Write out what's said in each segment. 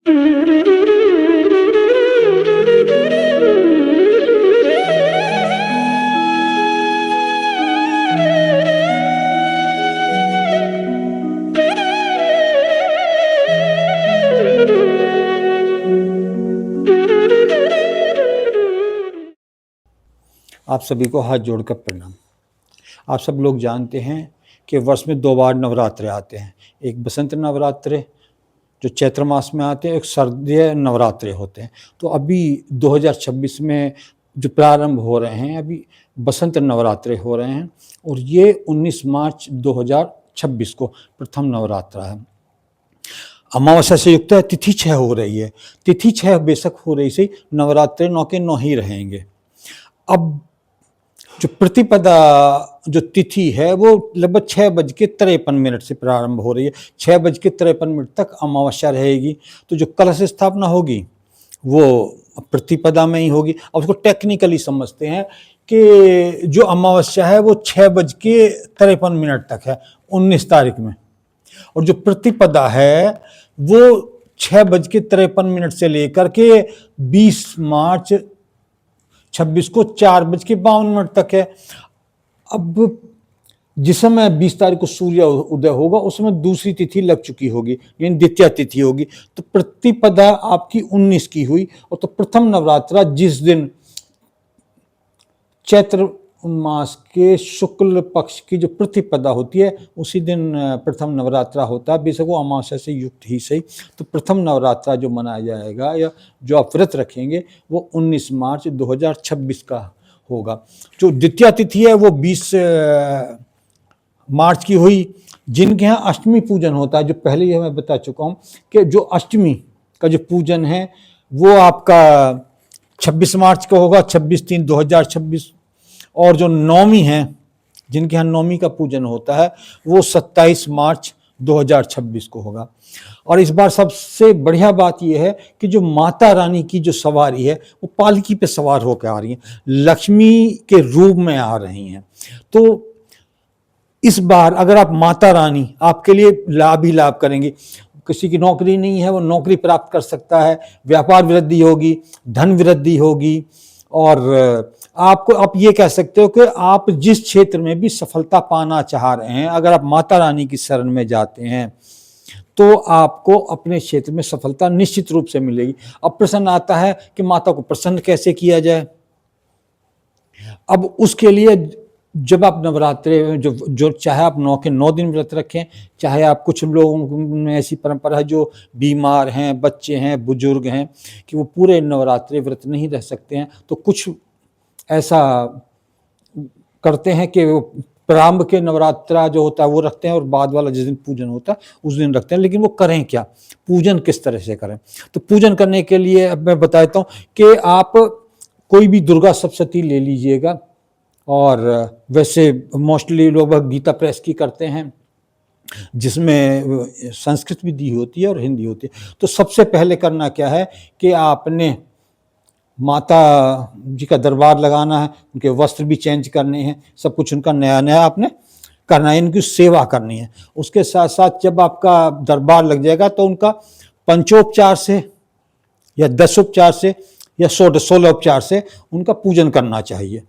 आप सभी को हाथ जोड़कर प्रणाम। आप सब लोग जानते हैं कि वर्ष में 2 बार नवरात्रे आते हैं। एक बसंत नवरात्रे जो चैत्र मास में आते हैं, एक शारदीय नवरात्रे होते हैं। तो अभी 2026 में जो प्रारंभ हो रहे हैं, अभी बसंत नवरात्रे हो रहे हैं और ये 19 मार्च 2026 को प्रथम नवरात्रा है। अमावस्या से युक्त है, तिथि 6 हो रही है। तिथि 6 बेशक हो रही सही, नवरात्रे 9 के 9 ही रहेंगे। अब जो प्रतिपदा जो तिथि है वो लगभग 6:53 से प्रारंभ हो रही है। 6:53 तक अमावस्या रहेगी। तो जो कलश स्थापना होगी वो प्रतिपदा में ही होगी। अब उसको टेक्निकली समझते हैं कि जो अमावस्या है वो 6:53 तक है 19 तारीख में, और जो प्रतिपदा है वो 6:53 से लेकर के 20 मार्च 26 को 4:52 तक है। अब जिस समय 20 तारीख को सूर्य उदय होगा उस समय दूसरी तिथि लग चुकी होगी, यानी द्वितीय तिथि होगी। तो प्रतिपदा आपकी 19 की हुई, और तो प्रथम नवरात्रा जिस दिन चैत्र मास के शुक्ल पक्ष की जो प्रतिपदा होती है उसी दिन प्रथम नवरात्रा होता है, बेशक वो अमावस्या से युक्त ही सही। तो प्रथम नवरात्रा जो मनाया जाएगा या जो आप व्रत रखेंगे वो 19 मार्च 2026 का होगा। जो द्वितीय तिथि है वो 20 मार्च की हुई। जिनके यहाँ अष्टमी पूजन होता है, जो पहले ही मैं बता चुका हूँ कि जो अष्टमी का जो पूजन है वो आपका 26 मार्च को होगा, 26/3/2026। और जो नौमी है, जिनके यहाँ नौमी का पूजन होता है वो 27 मार्च 2026 को होगा। और इस बार सबसे बढ़िया बात यह है कि जो माता रानी की जो सवारी है वो पालकी पे सवार होकर आ रही हैं, लक्ष्मी के रूप में आ रही हैं। तो इस बार अगर आप माता रानी आपके लिए लाभ ही लाभ करेंगी। किसी की नौकरी नहीं है वो नौकरी प्राप्त कर सकता है, व्यापार वृद्धि होगी, धन वृद्धि होगी, और आपको आप ये कह सकते हो कि आप जिस क्षेत्र में भी सफलता पाना चाह रहे हैं, अगर आप माता रानी की शरण में जाते हैं तो आपको अपने क्षेत्र में सफलता निश्चित रूप से मिलेगी। अब प्रश्न आता है कि माता को प्रसन्न कैसे किया जाए। अब उसके लिए जब आप नवरात्रे जो चाहे आप 9 के 9 दिन व्रत रखें, चाहे आप, कुछ लोगों में ऐसी परंपरा है जो बीमार हैं, बच्चे हैं, बुजुर्ग हैं कि वो पूरे नवरात्रे व्रत नहीं रह सकते हैं, तो कुछ ऐसा करते हैं कि वो प्रारंभ के नवरात्रा जो होता है वो रखते हैं और बाद वाला जिस दिन पूजन होता है उस दिन रखते हैं। लेकिन वो करें क्या, पूजन किस तरह से करें? तो पूजन करने के लिए अब मैं बताता हूँ कि आप कोई भी दुर्गा सप्तशती ले लीजिएगा, और वैसे मोस्टली लोग गीता प्रेस की करते हैं जिसमें संस्कृत भी दी होती है और हिंदी होती है। तो सबसे पहले करना क्या है कि आपने माता जी का दरबार लगाना है, उनके वस्त्र भी चेंज करने हैं, सब कुछ उनका नया नया आपने करना है, इनकी सेवा करनी है। उसके साथ साथ जब आपका दरबार लग जाएगा तो उनका पंचोपचार से या 10 उपचार से या 16 उपचार से उनका पूजन करना चाहिए।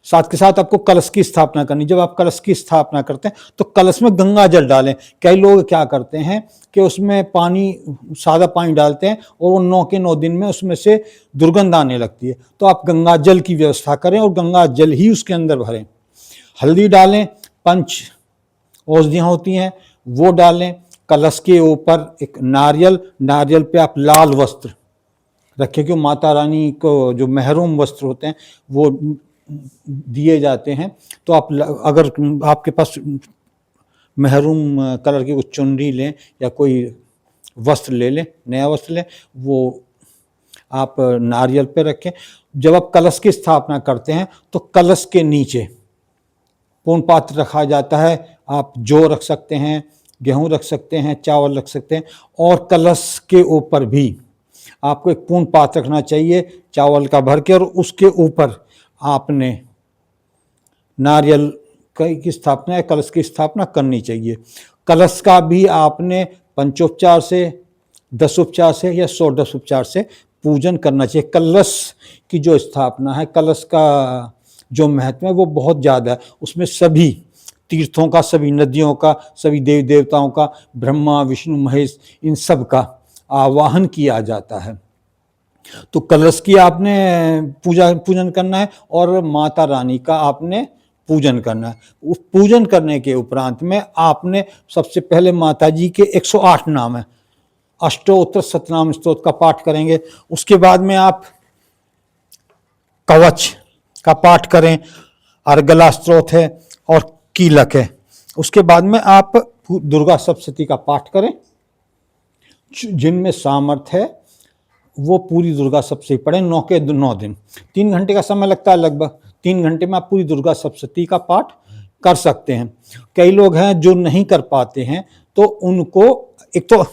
साथ के साथ आपको कलश की स्थापना करनी। जब आप कलश की स्थापना करते हैं तो कलश में गंगा जल डालें। कई लोग क्या करते हैं कि उसमें पानी, सादा पानी डालते हैं और वो 9 के 9 दिन में उसमें से दुर्गंध आने लगती है। तो आप गंगा जल की व्यवस्था करें और गंगा जल ही उसके अंदर भरें। हल्दी डालें, पंच औषधियाँ होती हैं वो डालें। कलश के ऊपर एक नारियल पे आप लाल वस्त्र रखें, क्यों माता रानी को जो महरूम वस्त्र होते हैं वो दिए जाते हैं। तो आप अगर आपके पास महरूम कलर की कुछ चुनरी लें या कोई वस्त्र ले लें, नया वस्त्र लें, वो आप नारियल पे रखें। जब आप कलश की स्थापना करते हैं तो कलश के नीचे पूर्ण पात्र रखा जाता है। आप जौ रख सकते हैं, गेहूं रख सकते हैं, चावल रख सकते हैं, और कलश के ऊपर भी आपको एक पूर्ण पात्र रखना चाहिए चावल का भर के, और उसके ऊपर आपने नारियल की स्थापना या कलश की स्थापना करनी चाहिए। कलश का भी आपने पंचोपचार से दशोपचार से या षोडशोपचार से पूजन करना चाहिए। कलश की जो स्थापना है, कलश का जो महत्व है वो बहुत ज़्यादा है। उसमें सभी तीर्थों का, सभी नदियों का, सभी देवी देवताओं का, ब्रह्मा विष्णु महेश, इन सब का आवाहन किया जाता है। तो कलश की आपने पूजन करना है और माता रानी का आपने पूजन करना है। उस पूजन करने के उपरांत में आपने सबसे पहले माता जी के 108 नाम है, अष्टोत्तर सतनाम स्तोत्र का पाठ करेंगे। उसके बाद में आप कवच का पाठ करें, अर्गला स्तोत्र है और कीलक है। उसके बाद में आप दुर्गा सप्तशती का पाठ करें। जिनमें सामर्थ्य है वो पूरी दुर्गा सप्तशती पढ़ें। 9 के 9 दिन, 3 घंटे का समय लगता है लगभग। 3 घंटे में आप पूरी दुर्गा सप्तशती का पाठ कर सकते हैं। कई लोग हैं जो नहीं कर पाते हैं, तो उनको एक तो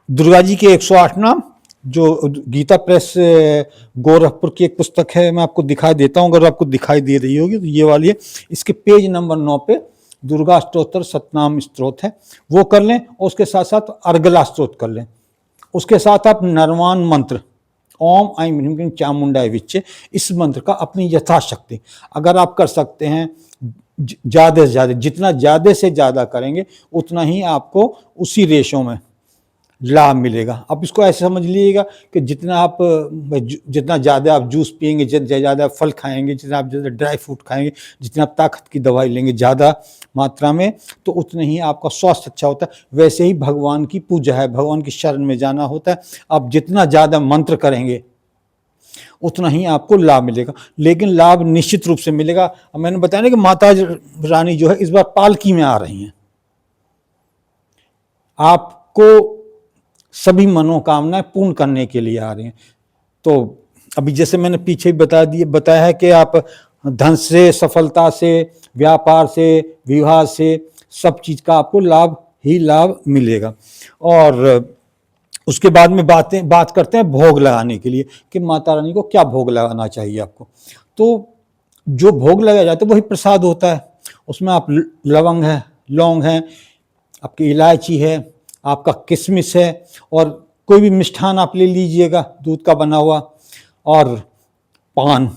दुर्गा जी के 108 नाम, जो गीता प्रेस गोरखपुर की एक पुस्तक है, मैं आपको दिखाई देता हूँ, अगर आपको दिखाई दे रही होगी तो ये वाली है। इसके पेज नंबर 9 पे दुर्गा अष्टोत्तर सतनाम स्तोत्र है, वो कर लें। और उसके साथ साथ अर्गला स्तोत्र कर लें। उसके साथ आप नरवान मंत्र, ओम ऐं ह्रीं क्लीं चामुंडाय विच्चे, इस मंत्र का अपनी यथाशक्ति अगर आप कर सकते हैं, ज़्यादा से ज़्यादा, जितना ज़्यादा से ज़्यादा करेंगे उतना ही आपको उसी रेशों में लाभ मिलेगा। आप इसको ऐसे समझ लीजिएगा कि जितना ज़्यादा आप जूस पिएंगे, जितना ज़्यादा फल खाएंगे, जितना आप ज़्यादा ड्राई फ्रूट खाएंगे, जितना आप ताकत की दवाई लेंगे ज़्यादा मात्रा में, तो उतना ही आपका स्वास्थ्य अच्छा होता है। वैसे ही भगवान की पूजा है, भगवान की शरण में जाना होता है। आप जितना ज़्यादा मंत्र करेंगे उतना ही आपको लाभ मिलेगा, लेकिन लाभ निश्चित रूप से मिलेगा। मैंने बताया ना कि माता रानी जो है इस बार पालकी में आ रही हैं। आपको सभी मनोकामनाएं पूर्ण करने के लिए आ रही हैं। तो अभी जैसे मैंने पीछे बताया है कि आप धन से, सफलता से, व्यापार से, विवाह से, सब चीज का आपको लाभ ही लाभ मिलेगा। और उसके बाद में बात करते हैं भोग लगाने के लिए कि माता रानी को क्या भोग लगाना चाहिए आपको। तो जो भोग लगाया जाता है वही प्रसाद होता है। उसमें आप लवंग है, लौंग है, आपकी इलायची है, आपका किशमिश है, और कोई भी मिष्ठान आप ले लीजिएगा दूध का बना हुआ, और पान।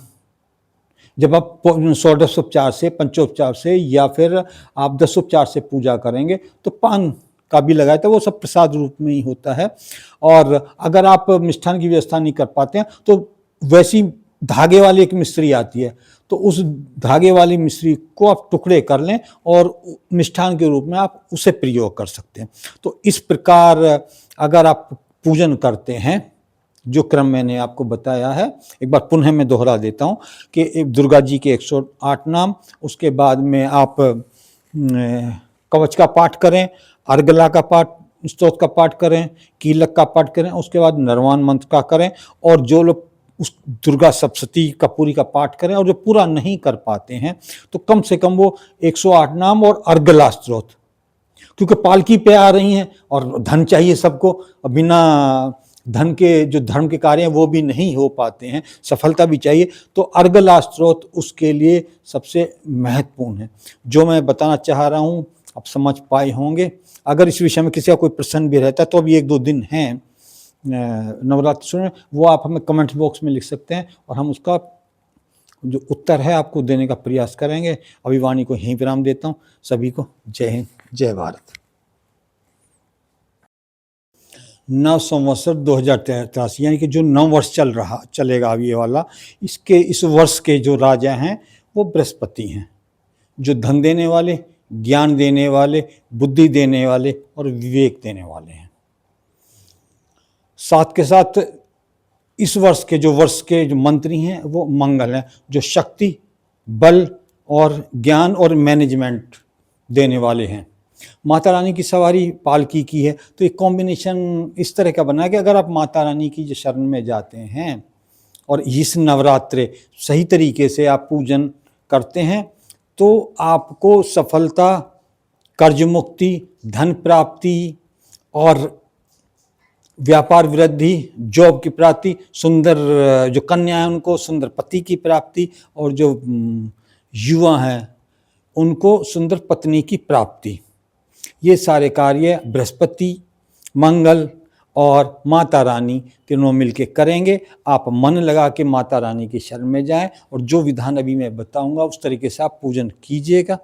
जब आप षोडशोपचार से, पंचोपचार से या फिर आप दशोपचार से पूजा करेंगे तो पान का भी लगाया था, वो सब प्रसाद रूप में ही होता है। और अगर आप मिष्ठान की व्यवस्था नहीं कर पाते हैं तो वैसी धागे वाली एक मिश्री आती है, तो उस धागे वाली मिश्री को आप टुकड़े कर लें और मिष्ठान के रूप में आप उसे प्रयोग कर सकते हैं। तो इस प्रकार अगर आप पूजन करते हैं, जो क्रम मैंने आपको बताया है, एक बार पुनः मैं दोहरा देता हूँ कि दुर्गा जी के 108 नाम, उसके बाद में आप कवच का पाठ करें, अर्गला का पाठ, स्तोत्र का पाठ करें, कीलक का पाठ करें, उसके बाद नरवान मंत्र का करें। और जो लोग उस दुर्गा सप्तशती का पूरी का पाठ करें, और जो पूरा नहीं कर पाते हैं तो कम से कम वो 108 नाम और अर्गला स्तोत्र, क्योंकि पालकी पे आ रही हैं और धन चाहिए सबको, बिना धन के जो धर्म के कार्य हैं वो भी नहीं हो पाते हैं, सफलता भी चाहिए, तो अर्गला स्तोत्र उसके लिए सबसे महत्वपूर्ण है। जो मैं बताना चाह रहा हूँ आप समझ पाए होंगे। अगर इस विषय में किसी का कोई प्रश्न भी रहता है तो अभी 1-2 दिन हैं नवरात्र में, वो आप हमें कमेंट बॉक्स में लिख सकते हैं और हम उसका जो उत्तर है आपको देने का प्रयास करेंगे। अभी वाणी को यहीं विराम देता हूँ। सभी को जय हिंद, जय भारत। नव संवत्सर 2083 यानी कि जो 9 वर्ष चलेगा अब ये वाला, इस वर्ष के जो राजा हैं वो बृहस्पति हैं, जो धन देने वाले, ज्ञान देने वाले, बुद्धि देने वाले और विवेक देने वाले हैं। साथ के साथ इस वर्ष के जो मंत्री हैं वो मंगल हैं, जो शक्ति, बल और ज्ञान और मैनेजमेंट देने वाले हैं। माता रानी की सवारी पालकी की है, तो एक कॉम्बिनेशन इस तरह का बना है कि अगर आप माता रानी की जो शरण में जाते हैं और इस नवरात्रे सही तरीके से आप पूजन करते हैं तो आपको सफलता, कर्ज मुक्ति, धन प्राप्ति और व्यापार वृद्धि, जॉब की प्राप्ति, सुंदर जो कन्या है उनको सुंदर पति की प्राप्ति, और जो युवा हैं उनको सुंदर पत्नी की प्राप्ति। ये सारे कार्य बृहस्पति मंगल और माता रानी तीनों मिलके करेंगे। आप मन लगा के माता रानी की शरण में जाएं और जो विधान अभी मैं बताऊंगा उस तरीके से आप पूजन कीजिएगा।